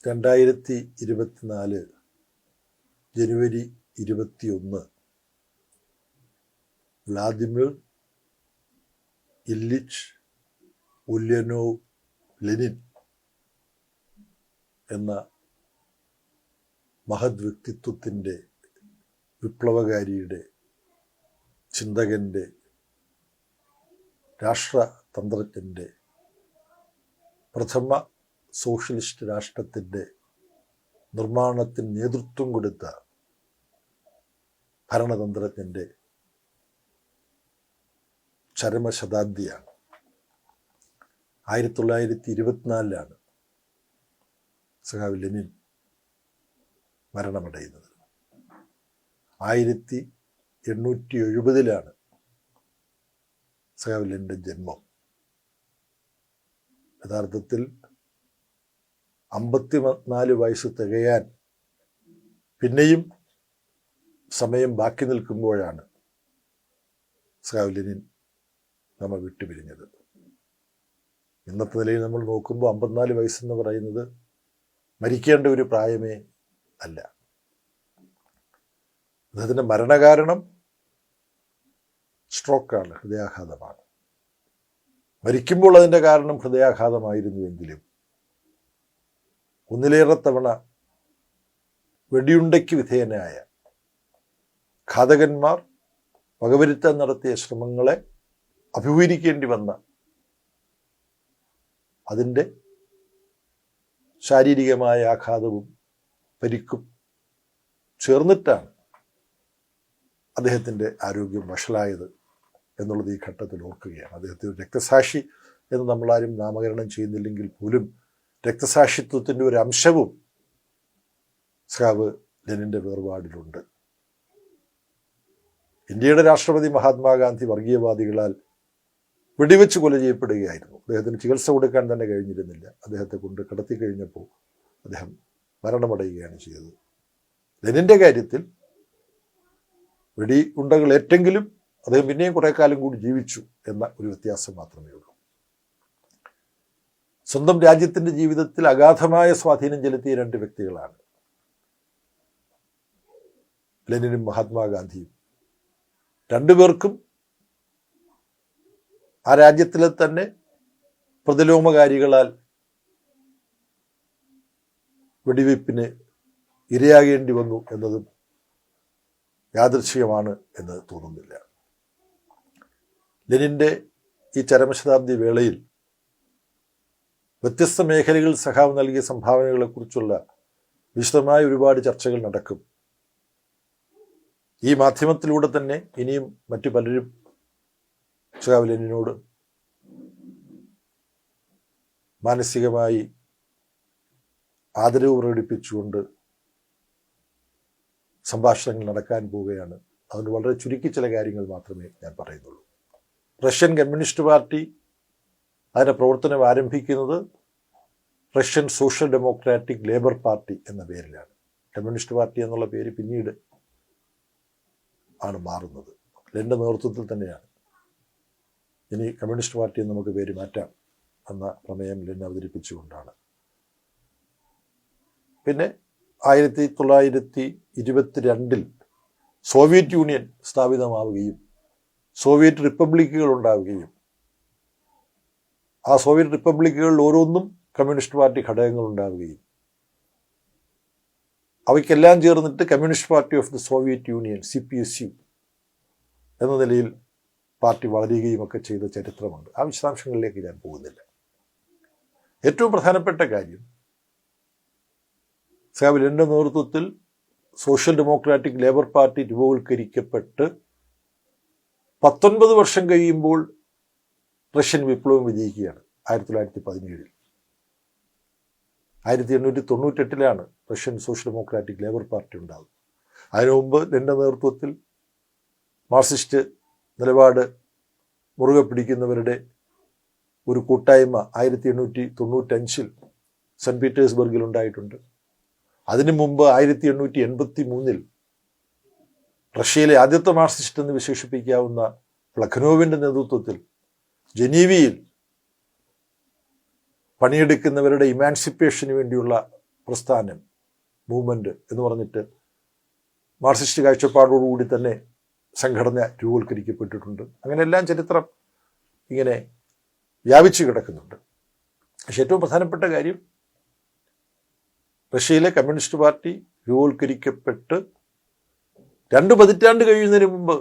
2024 ജനുവരി 21 Vladimir ഇല്ലിച്ച് ഉല്യനോവ് Lenin എന്ന മഹത് വ്യക്തിത്വത്തിൻ്റെ, വിപ്ലവകാരിയുടെ, ചിന്തകൻ്റെ, രാഷ്ട്രതന്ത്രജ്ഞൻ്റെ, പ്രഥമ സോഷ്യലിസ്റ്റ് രാഷ്ട്രത്തിൻ്റെ നിർമ്മാണത്തിന് നേതൃത്വം കൊടുത്ത ഭരണതന്ത്രജ്ഞൻ്റെ ചരമശതാബ്ദിയാണ്. 1924 സഖാവ് ലെനിൻ മരണമടയുന്നത്. 1870 സഖാവ് ലെനിൻ്റെ ജന്മം. യഥാർത്ഥത്തിൽ 54 വയസ്സ് തികയാൻ പിന്നെയും സമയം ബാക്കി നിൽക്കുമ്പോഴാണ് സഖാവ് ലെനിൻ നമ്മൾ വിട്ടുപിരിഞ്ഞത്. ഇന്നത്തെ നിലയിൽ നമ്മൾ നോക്കുമ്പോൾ 54 വയസ്സെന്ന് പറയുന്നത് മരിക്കേണ്ട ഒരു പ്രായമേ അല്ല. അദ്ദേഹത്തിൻ്റെ മരണകാരണം സ്ട്രോക്കാണ്, ഹൃദയാഘാതമാണ്. മരിക്കുമ്പോൾ അതിൻ്റെ കാരണം ഹൃദയാഘാതമായിരുന്നുവെങ്കിലും ഒന്നിലേറെ തവണ വെടിയുണ്ടയ്ക്ക് വിധേയനായ ഘാതകന്മാർ വകവരുത്താൻ നടത്തിയ ശ്രമങ്ങളെ അഭിമുഖീകരിക്കേണ്ടി വന്ന അതിൻ്റെ ശാരീരികമായ ആഘാതവും പരിക്കും ചേർന്നിട്ടാണ് അദ്ദേഹത്തിൻ്റെ ആരോഗ്യം വഷളായത് എന്നുള്ളത് ഈ ഘട്ടത്തിൽ ഓർക്കുകയാണ്. അദ്ദേഹത്തെ ഒരു രക്തസാക്ഷി എന്ന് നമ്മളാരും നാമകരണം ചെയ്യുന്നില്ലെങ്കിൽ പോലും രക്തസാക്ഷിത്വത്തിൻ്റെ ഒരു അംശവും സഖാവ് ലെനിൻ്റെ വേർപാടിലുണ്ട്. ഇന്ത്യയുടെ രാഷ്ട്രപതി മഹാത്മാഗാന്ധി വർഗീയവാദികളാൽ വെടിവെച്ച് കൊല ചെയ്യപ്പെടുകയായിരുന്നു. അദ്ദേഹത്തിന് ചികിത്സ കൊടുക്കാൻ തന്നെ കഴിഞ്ഞിരുന്നില്ല. അദ്ദേഹത്തെ കൊണ്ട് കിടത്തി കഴിഞ്ഞപ്പോൾ അദ്ദേഹം മരണമടയുകയാണ് ചെയ്തത്. ലെനിൻ്റെ കാര്യത്തിൽ വെടി ഉണ്ടകൾ ഏറ്റെങ്കിലും അദ്ദേഹം പിന്നെയും കുറേ കാലം കൂടി ജീവിച്ചു എന്ന ഒരു വ്യത്യാസം മാത്രമേ ഉള്ളൂ. സ്വന്തം രാജ്യത്തിൻ്റെ ജീവിതത്തിൽ അഗാധമായ സ്വാധീനം ചെലുത്തിയ 2 വ്യക്തികളാണ് ലെനിനും മഹാത്മാഗാന്ധിയും. 2 പേർക്കും ആ രാജ്യത്തിലെ തന്നെ പ്രതിലോമകാരികളാൽ വെടിവയ്പ്പിന് ഇരയാകേണ്ടി വന്നു എന്നതും യാദൃച്ഛികമാണ് എന്ന് തോന്നുന്നില്ല. ലെനിൻ്റെ ഈ ചരമശതാബ്ദി വേളയിൽ വ്യത്യസ്ത മേഖലകളിൽ സഖാവ് നൽകിയ സംഭാവനകളെക്കുറിച്ചുള്ള വിശദമായ ഒരുപാട് ചർച്ചകൾ നടക്കും. ഈ മാധ്യമത്തിലൂടെ തന്നെ ഇനിയും മറ്റു പലരും സഖാവ് ലെനിനോട് മാനസികമായി ആദരവ് പ്രകടിപ്പിച്ചുകൊണ്ട് സംഭാഷണങ്ങൾ നടക്കാൻ പോവുകയാണ്. അതുകൊണ്ട് വളരെ ചുരുക്കി ചില കാര്യങ്ങൾ മാത്രമേ ഞാൻ പറയുന്നുള്ളൂ. റഷ്യൻ കമ്മ്യൂണിസ്റ്റ് പാർട്ടി അതിൻ്റെ പ്രവർത്തനം ആരംഭിക്കുന്നത് Russian social democratic labour party എന്ന പേരിലാണ്. കമ്മ്യൂണിസ്റ്റ് പാർട്ടി എന്നുള്ള പേര് പിന്നീട് ആണ് മാറുന്നത്. ലെനിൻ്റെ നേതൃത്വത്തിൽ തന്നെയാണ്. ഇനി കമ്മ്യൂണിസ്റ്റ് പാർട്ടി എന്ന് നമുക്ക് പേര് മാറ്റാം എന്ന പ്രമേയം ലെനിൻ അവതരിപ്പിച്ചുകൊണ്ടാണ്. പിന്നെ 1922 സോവിയറ്റ് യൂണിയൻ സ്ഥാപിതമാവുകയും സോവിയറ്റ് റിപ്പബ്ലിക്കുകൾ ഉണ്ടാവുകയും ആ സോവിയറ്റ് റിപ്പബ്ലിക്കുകളിൽ ഓരോന്നും കമ്മ്യൂണിസ്റ്റ് പാർട്ടി ഘടകങ്ങൾ ഉണ്ടാവുകയും അവയ്ക്കെല്ലാം ചേർന്നിട്ട് communist party of the Soviet union CPSU എന്ന നിലയിൽ പാർട്ടി വളരുകയും ഒക്കെ ചെയ്ത ചരിത്രമുണ്ട്. ആ വിശദാംശങ്ങളിലേക്ക് ഞാൻ പോകുന്നില്ല. ഏറ്റവും പ്രധാനപ്പെട്ട കാര്യം സഖാവ് ലെനിൻ്റെ നേതൃത്വത്തിൽ സോഷ്യൽ ഡെമോക്രാറ്റിക് ലേബർ പാർട്ടി രൂപവൽക്കരിക്കപ്പെട്ട് 19 വർഷം കഴിയുമ്പോൾ റഷ്യൻ വിപ്ലവം വിജയിക്കുകയാണ്. 1917 1898 Russian social democratic labour party ഉണ്ടാകുന്നത്. അതിനു മുമ്പ് ലെനിൻ്റെ നേതൃത്വത്തിൽ മാർക്സിസ്റ്റ് നിലപാട് മുറുകെ പിടിക്കുന്നവരുടെ ഒരു കൂട്ടായ്മ 1895 സെൻറ്റ് പീറ്റേഴ്സ്ബർഗിൽ ഉണ്ടായിട്ടുണ്ട്. അതിനു മുമ്പ് 1883 റഷ്യയിലെ ആദ്യത്തെ മാർക്സിസ്റ്റ് എന്ന് വിശേഷിപ്പിക്കാവുന്ന പ്ലഖനോവിൻ്റെ നേതൃത്വത്തിൽ ജനീവയിൽ പണിയെടുക്കുന്നവരുടെ ഇമാൻസിപ്പേഷന് വേണ്ടിയുള്ള പ്രസ്ഥാനം, മൂവ്മെൻറ്റ് എന്ന് പറഞ്ഞിട്ട് മാർക്സിസ്റ്റ് കാഴ്ചപ്പാടോടുകൂടി തന്നെ സംഘടന രൂപവൽക്കരിക്കപ്പെട്ടിട്ടുണ്ട്. അങ്ങനെയെല്ലാം ചരിത്രം ഇങ്ങനെ വ്യാപിച്ചു കിടക്കുന്നുണ്ട്. പക്ഷെ ഏറ്റവും പ്രധാനപ്പെട്ട കാര്യം, റഷ്യയിലെ കമ്മ്യൂണിസ്റ്റ് പാർട്ടി രൂപവൽക്കരിക്കപ്പെട്ട് 2 പതിറ്റാണ്ട് കഴിയുന്നതിന് മുമ്പ്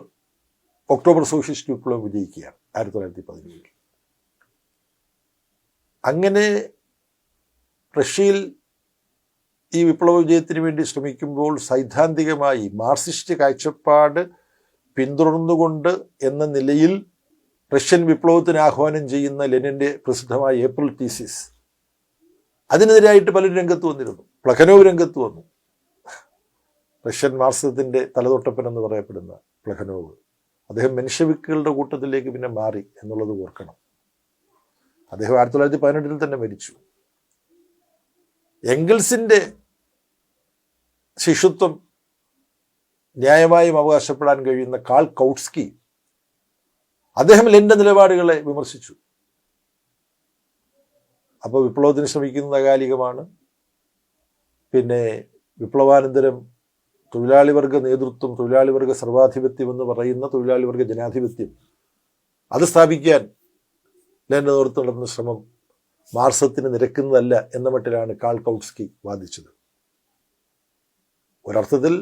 ഒക്ടോബർ സോഷ്യലിസ്റ്റ് വിപ്ലവം വിജയിക്കുകയാണ് 1917. അങ്ങനെ റഷ്യയിൽ ഈ വിപ്ലവ വിജയത്തിന് വേണ്ടി ശ്രമിക്കുമ്പോൾ സൈദ്ധാന്തികമായി മാർക്സിസ്റ്റ് കാഴ്ചപ്പാട് പിന്തുടർന്നുകൊണ്ട് എന്ന നിലയിൽ റഷ്യൻ വിപ്ലവത്തിന് ആഹ്വാനം ചെയ്യുന്ന ലെനിൻ്റെ പ്രസിദ്ധമായ ഏപ്രിൽ തീസിസ്, അതിനെതിരായിട്ട് പലരും രംഗത്ത് വന്നിരുന്നു. പ്ലഖനോവ് രംഗത്ത് വന്നു. റഷ്യൻ മാർക്സിസത്തിൻ്റെ തലതൊട്ടപ്പൻ എന്ന് പറയപ്പെടുന്ന പ്ലഖനോവ്, അദ്ദേഹം മെൻഷെവിക്കുകളുടെ കൂട്ടത്തിലേക്ക് പിന്നെ മാറി എന്നുള്ളത് ഓർക്കണം. അദ്ദേഹം 1918 തന്നെ മരിച്ചു. എംഗൽസിൻ്റെ ശിശുത്വം ന്യായമായും അവകാശപ്പെടാൻ കഴിയുന്ന കാൾ കൗട്സ്കി, അദ്ദേഹം ലെനിൻ്റെ നിലപാടുകളെ വിമർശിച്ചു. അപ്പോൾ വിപ്ലവത്തിന് ശ്രമിക്കുന്നത് അകാലികമാണ്. പിന്നെ വിപ്ലവാനന്തരം തൊഴിലാളി വർഗ നേതൃത്വം, തൊഴിലാളി വർഗ സർവാധിപത്യം എന്ന് പറയുന്ന തൊഴിലാളി വർഗ ജനാധിപത്യം അത് സ്ഥാപിക്കാൻ ലെനിൻ്റെ നേതൃത്വം നടത്തുന്ന ശ്രമം മാർക്സത്തിന് നിരക്കുന്നതല്ല എന്ന മട്ടിലാണ് കാൾ കൗട്സ്കി വാദിച്ചത്. ഒരർത്ഥത്തിൽ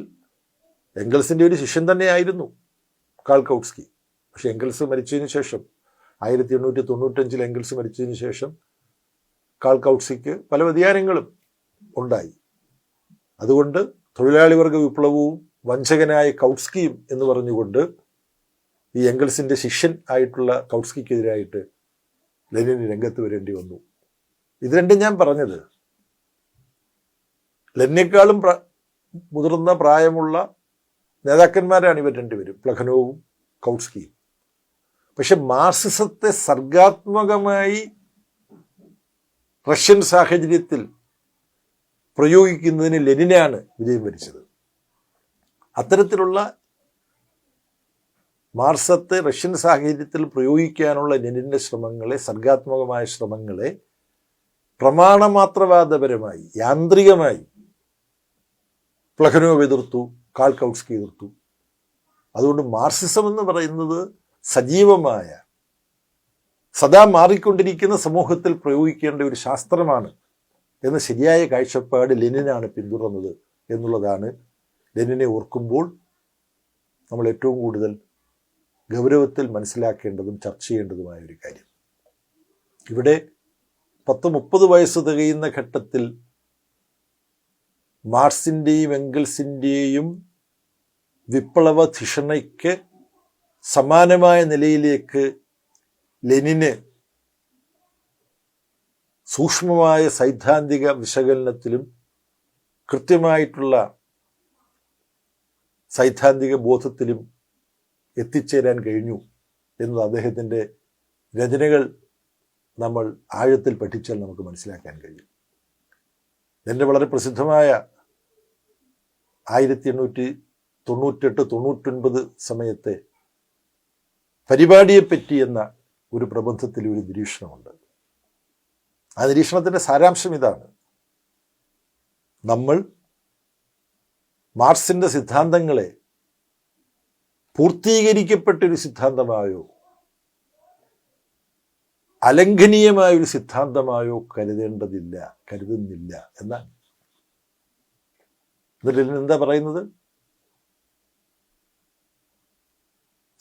എംഗൽസിൻ്റെ ഒരു ശിഷ്യൻ തന്നെയായിരുന്നു കാൾ കൗട്സ്കി. പക്ഷെ എംഗൽസ് മരിച്ചതിന് ശേഷം 1895 എംഗൽസ് മരിച്ചതിന് ശേഷം കാൾ കൗട്സ്കിക്ക് പല വ്യതിയാനങ്ങളും ഉണ്ടായി. അതുകൊണ്ട് തൊഴിലാളി വർഗ വിപ്ലവവും വഞ്ചകനായ കൗട്സ്കിയും എന്ന് പറഞ്ഞുകൊണ്ട് ഈ എംഗൽസിൻ്റെ ശിഷ്യൻ ആയിട്ടുള്ള കൗട്സ്കിക്കെതിരായിട്ട് ലെനിന് രംഗത്ത് വരേണ്ടി വന്നു. ഇത് രണ്ടും ഞാൻ പറഞ്ഞത് ലെനിനേക്കാളും മുതിർന്ന പ്രായമുള്ള നേതാക്കന്മാരാണ് ഇവർ രണ്ടുപേരും, പ്ലഖനോവും കൗട്സ്കിയും. പക്ഷെ മാർക്സിസത്തെ സർഗാത്മകമായി റഷ്യൻ സാഹചര്യത്തിൽ പ്രയോഗിക്കുന്നതിന് ലെനിനാണ് വിജയം വരിച്ചത്. അത്തരത്തിലുള്ള മാർക്സത്തെ റഷ്യൻ സാഹചര്യത്തിൽ പ്രയോഗിക്കാനുള്ള ലെനിൻ്റെ ശ്രമങ്ങളെ, സർഗാത്മകമായ ശ്രമങ്ങളെ പ്രമാണമാത്രവാദപരമായി, യാന്ത്രികമായി പ്ലഖനോവ് എതിർത്തു, കാൾ കൗട്സ്കി എതിർത്തു. അതുകൊണ്ട് മാർക്സിസം എന്ന് പറയുന്നത് സജീവമായ, സദാ മാറിക്കൊണ്ടിരിക്കുന്ന സമൂഹത്തിൽ പ്രയോഗിക്കേണ്ട ഒരു ശാസ്ത്രമാണ് എന്ന ശരിയായ കാഴ്ചപ്പാട് ലെനിനാണ് പിന്തുടർന്നത് എന്നുള്ളതാണ് ലെനിനെ ഓർക്കുമ്പോൾ നമ്മൾ ഏറ്റവും കൂടുതൽ ഗൗരവത്തിൽ മനസ്സിലാക്കേണ്ടതും ചർച്ച ചെയ്യേണ്ടതുമായ ഒരു കാര്യം. ഇവിടെ 10-30 വയസ്സ് തികയുന്ന ഘട്ടത്തിൽ മാർക്സിൻ്റെയും എംഗൽസിൻ്റെയും വിപ്ലവ ധിഷണയ്ക്ക് സമാനമായ നിലയിലേക്ക് ലെനിന് സൂക്ഷ്മമായ സൈദ്ധാന്തിക വിശകലനത്തിലും കൃത്യമായിട്ടുള്ള സൈദ്ധാന്തിക ബോധത്തിലും എത്തിച്ചേരാൻ കഴിഞ്ഞു എന്നത് അദ്ദേഹത്തിൻ്റെ രചനകൾ നമ്മൾ ആഴത്തിൽ പഠിച്ചാൽ നമുക്ക് മനസ്സിലാക്കാൻ കഴിയും. എൻ്റെ വളരെ പ്രസിദ്ധമായ 1898-99 സമയത്തെ പരിപാടിയെപ്പറ്റി എന്ന ഒരു പ്രബന്ധത്തിൽ ഒരു നിരീക്ഷണമുണ്ട്. ആ നിരീക്ഷണത്തിൻ്റെ സാരാംശം ഇതാണ്: നമ്മൾ മാർക്സിൻ്റെ സിദ്ധാന്തങ്ങളെ പൂർത്തീകരിക്കപ്പെട്ടൊരു സിദ്ധാന്തമായോ അലംഘനീയമായൊരു സിദ്ധാന്തമായോ കരുതുന്നില്ല എന്നാണ്. എന്നിട്ട് എന്താ പറയുന്നത്?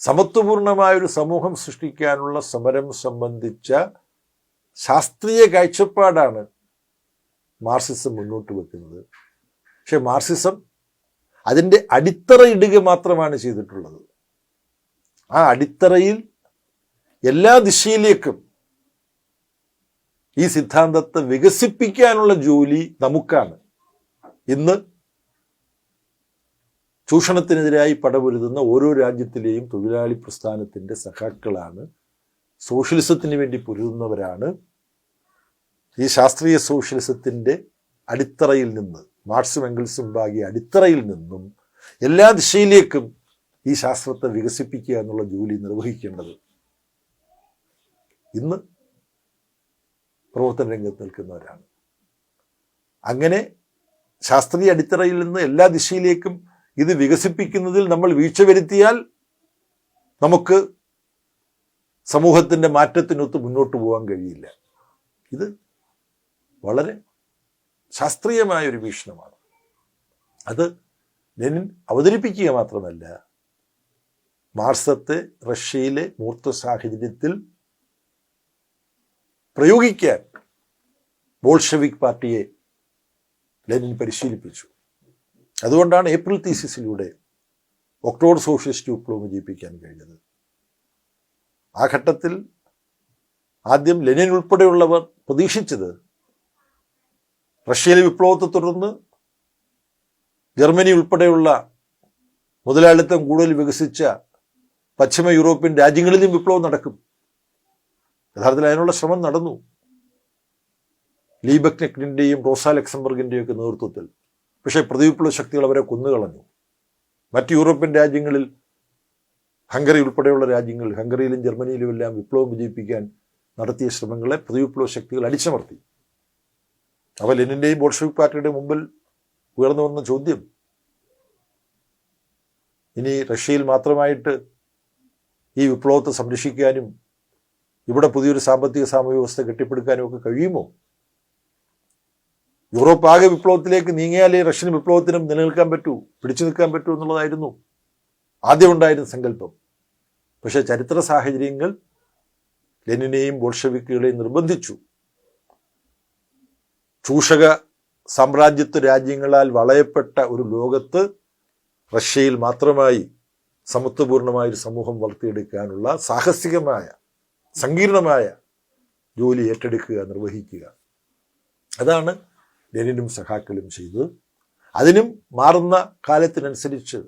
സമത്വപൂർണമായൊരു സമൂഹം സൃഷ്ടിക്കാനുള്ള സമരം സംബന്ധിച്ച ശാസ്ത്രീയ കാഴ്ചപ്പാടാണ് മാർക്സിസം മുന്നോട്ട് വെക്കുന്നത്. പക്ഷെ മാർക്സിസം അതിൻ്റെ അടിത്തറ ഇടുക മാത്രമാണ് ചെയ്തിട്ടുള്ളത്. ആ അടിത്തറയിൽ എല്ലാ ദിശയിലേക്കും ഈ സിദ്ധാന്തത്തെ വികസിപ്പിക്കാനുള്ള ജോലി നമുക്കാണ്. ഇന്ന് ചൂഷണത്തിനെതിരായി പടപൊരുതുന്ന ഓരോ രാജ്യത്തിലെയും തൊഴിലാളി പ്രസ്ഥാനത്തിൻ്റെ സഖാക്കളാണ്, സോഷ്യലിസത്തിന് വേണ്ടി പൊരുതുന്നവരാണ്. ഈ ശാസ്ത്രീയ സോഷ്യലിസത്തിൻ്റെ അടിത്തറയിൽ നിന്ന്, മാർക്സും എംഗൽസും ഭാഗിയ അടിത്തറയിൽ നിന്നും എല്ലാ ദിശയിലേക്കും ഈ ശാസ്ത്രത്തെ വികസിപ്പിക്കുക എന്നുള്ള ജോലി നിർവഹിക്കേണ്ടത് ഇന്ന് പ്രവർത്തന രംഗത്ത് നിൽക്കുന്നവരാണ്. അങ്ങനെ ശാസ്ത്രീയ അടിത്തറയിൽ നിന്ന് എല്ലാ ദിശയിലേക്കും ഇത് വികസിപ്പിക്കുന്നതിൽ നമ്മൾ വീഴ്ച വരുത്തിയാൽ നമുക്ക് സമൂഹത്തിൻ്റെ മാറ്റത്തിനൊത്ത് മുന്നോട്ട് പോകാൻ കഴിയില്ല. ഇത് വളരെ ശാസ്ത്രീയമായൊരു വീക്ഷണമാണ്. അത് ലെനിൻ അവതരിപ്പിക്കുക മാത്രമല്ല, മാർക്സത്തെ റഷ്യയിലെ മൂർത്ത സാഹചര്യത്തിൽ പ്രയോഗിക്കാൻ ബോൾഷെവിക് പാർട്ടിയെ ലെനിൻ പരിശീലിപ്പിച്ചു. അതുകൊണ്ടാണ് ഏപ്രിൽ തീസിസിലൂടെ ഒക്ടോബർ സോഷ്യലിസ്റ്റ് വിപ്ലവം വിജയിപ്പിക്കാൻ കഴിഞ്ഞത്. ആ ഘട്ടത്തിൽ ആദ്യം ലെനിൻ ഉൾപ്പെടെയുള്ളവർ പ്രതീക്ഷിച്ചത് റഷ്യയിലെ വിപ്ലവത്തെ തുടർന്ന് ജർമ്മനി ഉൾപ്പെടെയുള്ള മുതലാളിത്തം കൂടുതൽ വികസിച്ച പശ്ചിമ യൂറോപ്യൻ രാജ്യങ്ങളിലും വിപ്ലവം നടക്കും. യഥാർത്ഥത്തിൽ അതിനുള്ള ശ്രമം നടന്നു. ലീബക്നെക്കിൻ്റെയും റോസ ലക്സംബർഗിൻ്റെയും ഒക്കെ നേതൃത്വത്തിൽ. പക്ഷേ പ്രതിവിപ്ലവ ശക്തികൾ അവരെ കൊന്നുകളഞ്ഞു. മറ്റ് യൂറോപ്യൻ രാജ്യങ്ങളിൽ, ഹംഗറി ഉൾപ്പെടെയുള്ള രാജ്യങ്ങൾ, ഹംഗറിയിലും ജർമ്മനിയിലും എല്ലാം വിപ്ലവം വിജയിപ്പിക്കാൻ നടത്തിയ ശ്രമങ്ങളെ പ്രതിവിപ്ലവ ശക്തികൾ അടിച്ചമർത്തി. അപ്പോൾ ലെനിൻ്റെയും ബോൾഷെവിക് പാർട്ടിയുടെ മുമ്പിൽ ഉയർന്നു വന്ന ചോദ്യം, ഇനി റഷ്യയിൽ മാത്രമായിട്ട് ഈ വിപ്ലവത്തെ സംരക്ഷിക്കാനും ഇവിടെ പുതിയൊരു സാമ്പത്തിക സാമൂഹ്യ വ്യവസ്ഥ കെട്ടിപ്പടുക്കാനും ഒക്കെ കഴിയുമോ? യൂറോപ്പ് ആകെ വിപ്ലവത്തിലേക്ക് നീങ്ങിയാലേ റഷ്യൻ വിപ്ലവത്തിനും നിലനിൽക്കാൻ പറ്റൂ, പിടിച്ചു നിൽക്കാൻ പറ്റൂ എന്നുള്ളതായിരുന്നു ആദ്യമുണ്ടായിരുന്ന സങ്കല്പം. പക്ഷേ ചരിത്ര സാഹചര്യങ്ങൾ ലെനിനെയും ബോൾഷെവിക്കുകളെയും നിർബന്ധിച്ചു. ചൂഷക സാമ്രാജ്യത്വ രാജ്യങ്ങളാൽ വളയപ്പെട്ട ഒരു ലോകത്ത് റഷ്യയിൽ മാത്രമായി സമത്വപൂർണമായൊരു സമൂഹം വളർത്തിയെടുക്കാനുള്ള സാഹസികമായ സങ്കീർണമായ ജോലി ഏറ്റെടുക്കുക, നിർവഹിക്കുക. അതാണ് ലെനിനും സഖാക്കളും ചെയ്തത്. അതിനും മാറുന്ന കാലത്തിനനുസരിച്ച്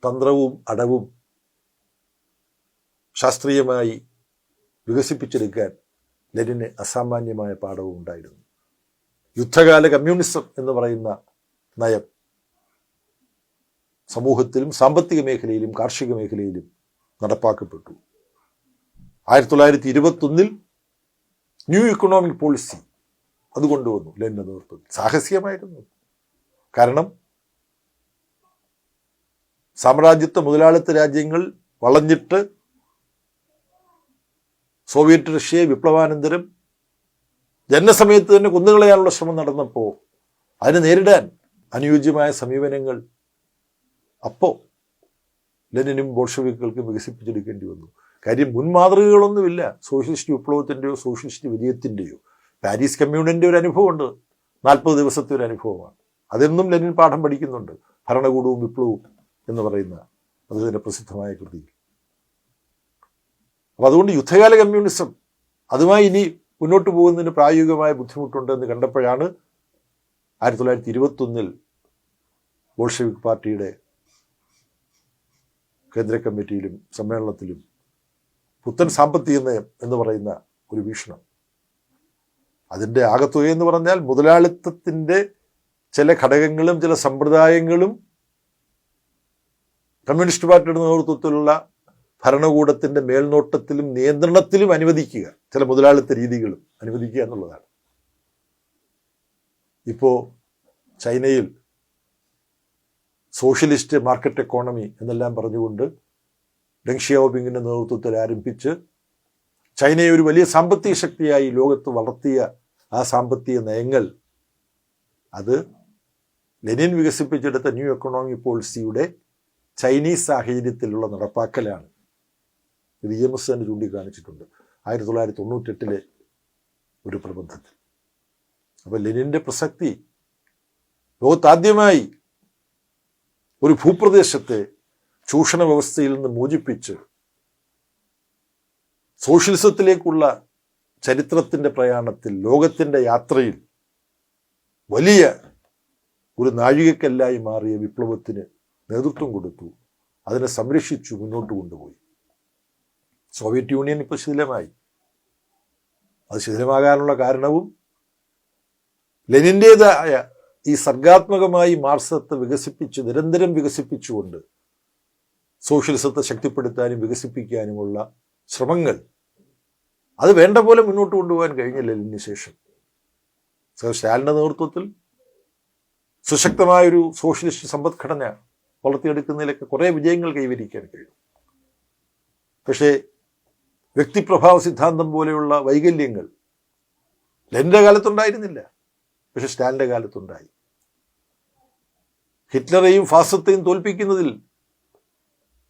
തന്ത്രവും അടവും ശാസ്ത്രീയമായി വികസിപ്പിച്ചെടുക്കാൻ ലെനിന് അസാമാന്യമായ പാഠവും ഉണ്ടായിരുന്നു. യുദ്ധകാല കമ്മ്യൂണിസം എന്ന് പറയുന്ന നയം സമൂഹത്തിലും സാമ്പത്തിക മേഖലയിലും കാർഷിക മേഖലയിലും നടപ്പാക്കപ്പെട്ടു. 1921 ന്യൂ ഇക്കണോമിക് പോളിസി അത് കൊണ്ടുവന്നു ലെനിൻ്റെ നേതൃത്വത്തിൽ. സാഹസികമായിരുന്നു. കാരണം സാമ്രാജ്യത്വ മുതലാളിത്ത രാജ്യങ്ങൾ വളഞ്ഞിട്ട് സോവിയറ്റ് റഷ്യയെ വിപ്ലവാനന്തരം ജനനസമയത്ത് തന്നെ കൊന്നുകളയാനുള്ള ശ്രമം നടന്നപ്പോൾ അതിനെ നേരിടാൻ അനുയോജ്യമായ സമീപനങ്ങൾ അപ്പോൾ ലെനിനും ബോൾഷെവിക്കുകൾക്കും വികസിപ്പിച്ചെടുക്കേണ്ടി വന്നു. കാര്യം മുൻമാതൃകകളൊന്നുമില്ല സോഷ്യലിസ്റ്റ് വിപ്ലവത്തിൻ്റെയോ സോഷ്യലിസ്റ്റ് വിജയത്തിൻ്റെയോ. പാരീസ് കമ്മ്യൂണിൻ്റെ ഒരു അനുഭവമുണ്ട്, 40 ദിവസത്തെ ഒരു അനുഭവമാണ്. അതെന്നും ലെനിൻ പാഠം പഠിക്കുന്നുണ്ട്. ഭരണകൂടവും വിപ്ലവവും എന്ന് പറയുന്ന അതിൻ്റെ പ്രസിദ്ധമായ കൃതി. അപ്പം അതുകൊണ്ട് യുദ്ധകാല കമ്മ്യൂണിസം അതുമായി ഇനി മുന്നോട്ട് പോകുന്നതിന് പ്രായോഗികമായ ബുദ്ധിമുട്ടുണ്ടെന്ന് കണ്ടപ്പോഴാണ് 1921 ബോൾഷെവിക് പാർട്ടിയുടെ കേന്ദ്ര കമ്മിറ്റിയിലും സമ്മേളനത്തിലും പുത്തൻ സാമ്പത്തിക നയം എന്ന് പറയുന്ന ഒരു വീക്ഷണം. അതിൻ്റെ ആകത്തുകയെന്ന് പറഞ്ഞാൽ മുതലാളിത്തത്തിൻ്റെ ചില ഘടകങ്ങളും ചില സമ്പ്രദായങ്ങളും കമ്മ്യൂണിസ്റ്റ് പാർട്ടിയുടെ നേതൃത്വത്തിലുള്ള ഭരണകൂടത്തിൻ്റെ മേൽനോട്ടത്തിലും നിയന്ത്രണത്തിലും അനുവദിക്കുക, ചില മുതലാളിത്ത രീതികളും അനുവദിക്കുക എന്നുള്ളതാണ്. ഇപ്പോൾ ചൈനയിൽ സോഷ്യലിസ്റ്റ് മാർക്കറ്റ് എക്കോണമി എന്നെല്ലാം പറഞ്ഞുകൊണ്ട് ഡെങ് ഷിയാവോപിങ്ങിൻ്റെ നേതൃത്വത്തിൽ ആരംഭിച്ച് ചൈനയെ ഒരു വലിയ സാമ്പത്തിക ശക്തിയായി ലോകത്ത് വളർത്തിയ ആ സാമ്പത്തിക നയങ്ങൾ അത് ലെനിൻ വികസിപ്പിച്ചെടുത്ത ന്യൂ എക്കണോമിക് പോളിസിയുടെ ചൈനീസ് സാഹചര്യത്തിലുള്ള നടപ്പാക്കലാണ്. ഇത് EMS തന്നെ ചൂണ്ടിക്കാണിച്ചിട്ടുണ്ട് 1998 ഒരു പ്രബന്ധത്തിൽ. അപ്പോൾ ലെനിൻ്റെ പ്രസക്തി ലോകത്താദ്യമായി ഒരു ഭൂപ്രദേശത്തെ ചൂഷണ വ്യവസ്ഥയിൽ നിന്ന് മോചിപ്പിച്ച് സോഷ്യലിസത്തിലേക്കുള്ള ചരിത്രത്തിൻ്റെ പ്രയാണത്തിൽ, ലോകത്തിൻ്റെ യാത്രയിൽ വലിയ ഒരു നാഴികക്കല്ലായി മാറിയ വിപ്ലവത്തിന് നേതൃത്വം കൊടുത്തു, അതിനെ സംരക്ഷിച്ചു, മുന്നോട്ട് കൊണ്ടുപോയി. സോവിയറ്റ് യൂണിയൻ ഇപ്പോൾ ശിഥിലമായി. അത് ശിഥിലമാകാനുള്ള കാരണവും ലെനിൻ്റേതായ ഈ സർഗാത്മകമായി മാർക്സത്തെ വികസിപ്പിച്ച് നിരന്തരം വികസിപ്പിച്ചുകൊണ്ട് സോഷ്യലിസത്തെ ശക്തിപ്പെടുത്താനും സ്റ്റാലിൻ്റെ നേതൃത്വത്തിൽ സുശക്തമായൊരു സോഷ്യലിസ്റ്റ് സമ്പദ്ഘടന വളർത്തിയെടുക്കുന്നതിലൊക്കെ കുറേ വിജയങ്ങൾ കൈവരിക്കാൻ കഴിയും. പക്ഷേ വ്യക്തിപ്രഭാവ സിദ്ധാന്തം പോലെയുള്ള വൈകല്യങ്ങൾ ലെനിൻ്റെ കാലത്തുണ്ടായിരുന്നില്ല, പക്ഷെ സ്റ്റാലിൻ്റെ കാലത്തുണ്ടായി. ഹിറ്റ്ലറെയും ഫാസിസത്തെയും തോൽപ്പിക്കുന്നതിൽ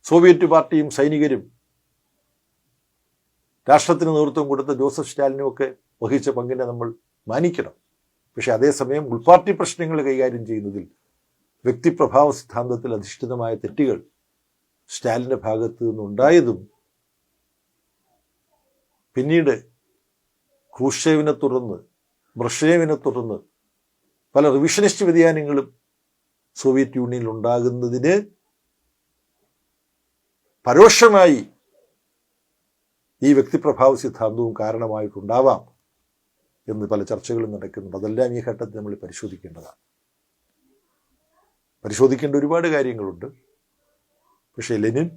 സോവിയറ്റ് പാർട്ടിയും സൈനികരും രാഷ്ട്രത്തിന് നേതൃത്വം കൊടുത്ത ജോസഫ് സ്റ്റാലിനുമൊക്കെ വഹിച്ച പങ്കിനെ നമ്മൾ മാനിക്കണം. പക്ഷെ അതേസമയം ഉൾപാർട്ടി പ്രശ്നങ്ങൾ കൈകാര്യം ചെയ്യുന്നതിൽ വ്യക്തിപ്രഭാവ സിദ്ധാന്തത്തിൽ അധിഷ്ഠിതമായ തെറ്റുകൾ സ്റ്റാലിൻ്റെ ഭാഗത്തു നിന്നുണ്ടായതും പിന്നീട് ക്രൂഷ്ചേവിനെ തുടർന്ന് ബ്രഷേവിനെ തുടർന്ന് പല റിവിഷനിസ്റ്റ് വ്യതിയാനങ്ങളും സോവിയറ്റ് യൂണിയനിൽ ഉണ്ടാകുന്നതിന് പരോക്ഷമായി ഈ വ്യക്തിപ്രഭാവ സിദ്ധാന്തവും കാരണമായിട്ടുണ്ടാവാം എന്ന് പല ചർച്ചകളും നടക്കുന്നുണ്ട്. അതെല്ലാം ഈ ഘട്ടത്തിൽ നമ്മൾ പരിശോധിക്കേണ്ടതാണ്. പരിശോധിക്കേണ്ട ഒരുപാട് കാര്യങ്ങളുണ്ട്. പക്ഷേ ലെനിൻ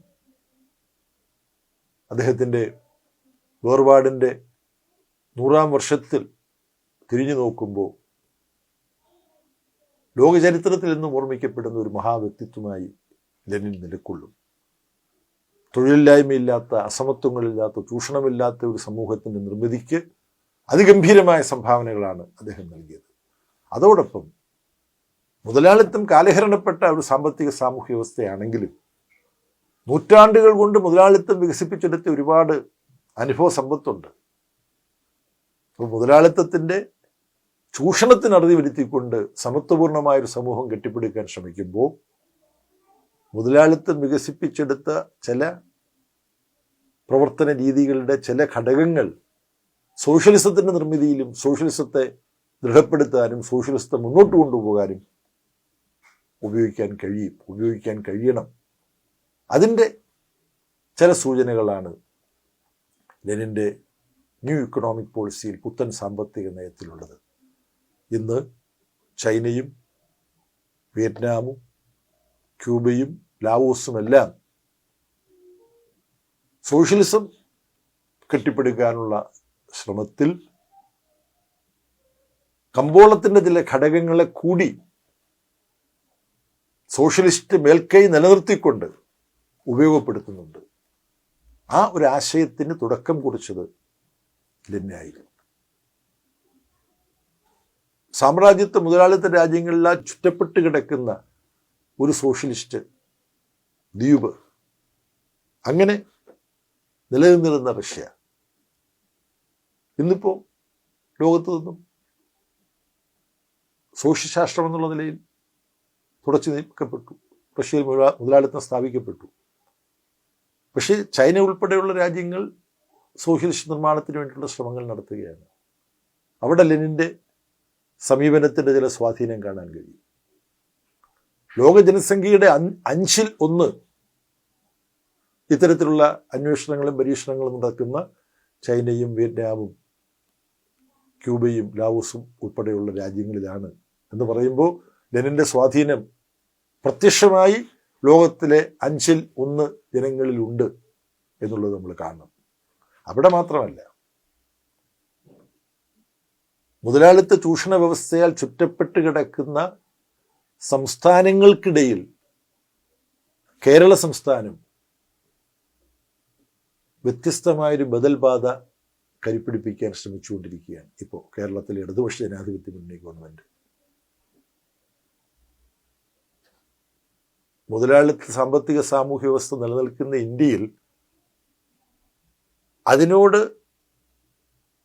അദ്ദേഹത്തിൻ്റെ വേർപാടിൻ്റെ 100-ാം വർഷത്തിൽ തിരിഞ്ഞു നോക്കുമ്പോൾ ലോകചരിത്രത്തിൽ നിന്നും ഓർമ്മിക്കപ്പെടുന്ന ഒരു മഹാവ്യക്തിത്വമായി ലെനിൻ നിലകൊള്ളും. തൊഴിലില്ലായ്മയില്ലാത്ത, അസമത്വങ്ങളില്ലാത്ത, ചൂഷണമില്ലാത്ത ഒരു സമൂഹത്തിൻ്റെ നിർമ്മിതിക്ക് അതിഗംഭീരമായ സംഭാവനകളാണ് അദ്ദേഹം നൽകിയത്. അതോടൊപ്പം മുതലാളിത്തം കാലഹരണപ്പെട്ട ഒരു സാമ്പത്തിക സാമൂഹ്യ വ്യവസ്ഥയാണെങ്കിലും നൂറ്റാണ്ടുകൾ കൊണ്ട് മുതലാളിത്തം വികസിപ്പിച്ചെടുത്ത ഒരുപാട് അനുഭവ സമ്പത്തുണ്ട്. അപ്പോൾ മുതലാളിത്തത്തിൻ്റെ ചൂഷണത്തിന് അറുതി വരുത്തിക്കൊണ്ട് സമത്വപൂർണമായൊരു സമൂഹം കെട്ടിപ്പടുക്കാൻ ശ്രമിക്കുമ്പോൾ മുതലാളിത്തം വികസിപ്പിച്ചെടുത്ത ചില പ്രവർത്തന രീതികളുടെ ചില ഘടകങ്ങൾ സോഷ്യലിസത്തിൻ്റെ നിർമ്മിതിയിലും സോഷ്യലിസത്തെ ദൃഢപ്പെടുത്താനും സോഷ്യലിസത്തെ മുന്നോട്ട് കൊണ്ടുപോകാനും ഉപയോഗിക്കാൻ കഴിയണം. അതിൻ്റെ ചില സൂചനകളാണ് ലെനിൻ്റെ ന്യൂ ഇക്കണോമിക് പോളിസിയിൽ, പുത്തൻ സാമ്പത്തിക നയത്തിലുള്ളത്. ഇന്ന് ചൈനയും വിയറ്റ്നാമും ക്യൂബയും ലാവോസുമെല്ലാം സോഷ്യലിസം കെട്ടിപ്പടുക്കാനുള്ള ശ്രമത്തിൽ കമ്പോളത്തിൻ്റെ ചില ഘടകങ്ങളെ കൂടി സോഷ്യലിസ്റ്റ് മേൽക്കൈ നിലനിർത്തിക്കൊണ്ട് ഉപയോഗപ്പെടുത്തുന്നുണ്ട്. ആ ഒരു ആശയത്തിന് തുടക്കം കുറിച്ചത് ലെനിനായിരുന്നു. സാമ്രാജ്യത്വ മുതലാളിത്ത രാജ്യങ്ങളിലാ ചുറ്റപ്പെട്ട് കിടക്കുന്ന ഒരു സോഷ്യലിസ്റ്റ് ദ്വീപ്, അങ്ങനെ നിലനിന്നിരുന്ന റഷ്യ ഇന്നിപ്പോൾ ലോകത്ത് നിന്നും സോഷ്യൽ രാഷ്ട്രം എന്നുള്ള നിലയിൽ തുടച്ചു നീക്കപ്പെട്ടു. റഷ്യയിൽ മുതലാളിത്തം സ്ഥാപിക്കപ്പെട്ടു. പക്ഷേ ചൈന ഉൾപ്പെടെയുള്ള രാജ്യങ്ങൾ സോഷ്യലിസ്റ്റ് നിർമ്മാണത്തിന് വേണ്ടിയുള്ള ശ്രമങ്ങൾ നടത്തുകയാണ്. അവിടെ ലെനിൻ്റെ സമീപനത്തിൻ്റെ ചില സ്വാധീനം കാണാൻ കഴിയും. ലോക ജനസംഖ്യയുടെ 1/5 ഇത്തരത്തിലുള്ള അന്വേഷണങ്ങളും പരീക്ഷണങ്ങളും നടക്കുന്ന ചൈനയും വിയറ്റ്നാമും ക്യൂബയും ലാവോസും ഉൾപ്പെടെയുള്ള രാജ്യങ്ങളിലാണ് എന്ന് പറയുമ്പോൾ ലെനിൻ്റെ സ്വാധീനം പ്രത്യക്ഷമായി ലോകത്തിലെ 1/5 ജനങ്ങളിലുണ്ട് എന്നുള്ളത് നമ്മൾ കാണണം. അവിടെ മാത്രമല്ല, മുതലാളിത്ത ചൂഷണ വ്യവസ്ഥയാൽ ചുറ്റപ്പെട്ട് കിടക്കുന്ന സംസ്ഥാനങ്ങൾക്കിടയിൽ കേരള സംസ്ഥാനം വ്യത്യസ്തമായൊരു ബദൽ പാത കരിപ്പിടിപ്പിക്കാൻ ശ്രമിച്ചുകൊണ്ടിരിക്കുകയാണ്. ഇപ്പോൾ കേരളത്തിലെ ഇടതുപക്ഷ ജനാധിപത്യ മുന്നണി ഗവൺമെൻറ് മുതലാളിത്ത സാമ്പത്തിക സാമൂഹ്യ വ്യവസ്ഥ നിലനിൽക്കുന്ന ഇന്ത്യയിൽ അതിനോട്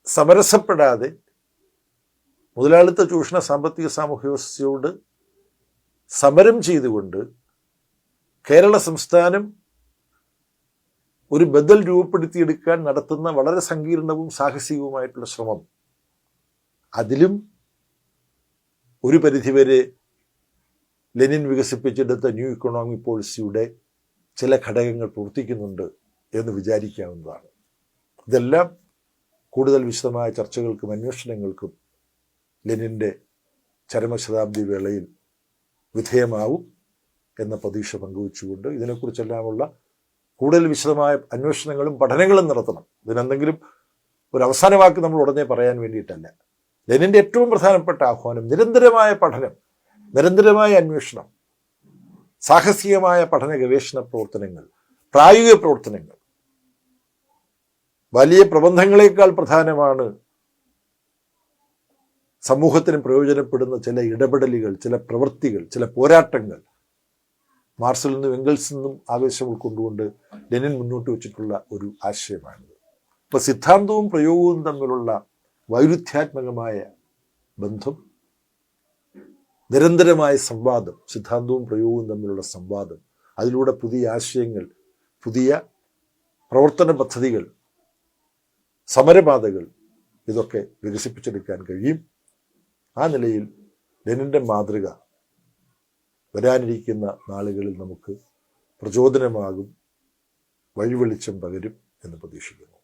സമരസപ്പെടാതെ മുതലാളിത്ത ചൂഷണ സാമ്പത്തിക സാമൂഹ്യ വ്യവസ്ഥയോട് സമരം ചെയ്തുകൊണ്ട് കേരള സംസ്ഥാനം ഒരു ബദൽ രൂപപ്പെടുത്തിയെടുക്കാൻ നടത്തുന്ന വളരെ സങ്കീർണവും സാഹസികവുമായിട്ടുള്ള ശ്രമം, അതിലും ഒരു പരിധിവരെ ലെനിൻ വികസിപ്പിച്ചെടുത്ത ന്യൂ ഇക്കണോമിക് പോളിസിയുടെ ചില ഘടകങ്ങൾ പ്രവർത്തിക്കുന്നുണ്ട് എന്ന് വിചാരിക്കാവുന്നതാണ്. ഇതെല്ലാം കൂടുതൽ വിശദമായ ചർച്ചകൾക്കും അന്വേഷണങ്ങൾക്കും ലെനിൻ്റെ ചരമശതാബ്ദി വേളയിൽ വിധേയമാവും എന്ന പ്രതീക്ഷ പങ്കുവച്ചുകൊണ്ട് ഇതിനെക്കുറിച്ചെല്ലാമുള്ള കൂടുതൽ വിശദമായ അന്വേഷണങ്ങളും പഠനങ്ങളും നടത്തണം. ഇതിനെന്തെങ്കിലും ഒരു അവസാന വാക്ക് നമ്മൾ ഉടനെ പറയാൻ വേണ്ടിയിട്ടല്ല. ലെനിൻ്റെ ഏറ്റവും പ്രധാനപ്പെട്ട ആഹ്വാനം നിരന്തരമായ പഠനം, നിരന്തരമായ അന്വേഷണം, സാഹസികമായ പഠന ഗവേഷണ പ്രവർത്തനങ്ങൾ, പ്രായോഗിക പ്രവർത്തനങ്ങൾ. വലിയ പ്രബന്ധങ്ങളെക്കാൾ പ്രധാനമാണ് സമൂഹത്തിന് പ്രയോജനപ്പെടുന്ന ചില ഇടപെടലുകൾ, ചില പ്രവൃത്തികൾ, ചില പോരാട്ടങ്ങൾ. മാർക്സിൽ നിന്നും എംഗൽസിൽ നിന്നും ആവേശം ഉൾക്കൊണ്ടുകൊണ്ട് ലെനിൻ മുന്നോട്ട് വെച്ചിട്ടുള്ള ഒരു ആശയമാണിത്. ഇപ്പൊ സിദ്ധാന്തവും പ്രയോഗവും തമ്മിലുള്ള വൈരുദ്ധ്യാത്മകമായ ബന്ധം, നിരന്തരമായ സംവാദം, സിദ്ധാന്തവും പ്രയോഗവും തമ്മിലുള്ള സംവാദം, അതിലൂടെ പുതിയ ആശയങ്ങൾ, പുതിയ പ്രവർത്തന പദ്ധതികൾ, സമരപാതകൾ, ഇതൊക്കെ വികസിപ്പിച്ചെടുക്കാൻ കഴിയും. ആ നിലയിൽ ലെനിൻ്റെ മാതൃക വരാനിരിക്കുന്ന നാളുകളിൽ നമുക്ക് പ്രചോദനമാകും, വഴിവെളിച്ചം പകരും എന്ന് പ്രതീക്ഷിക്കുന്നു.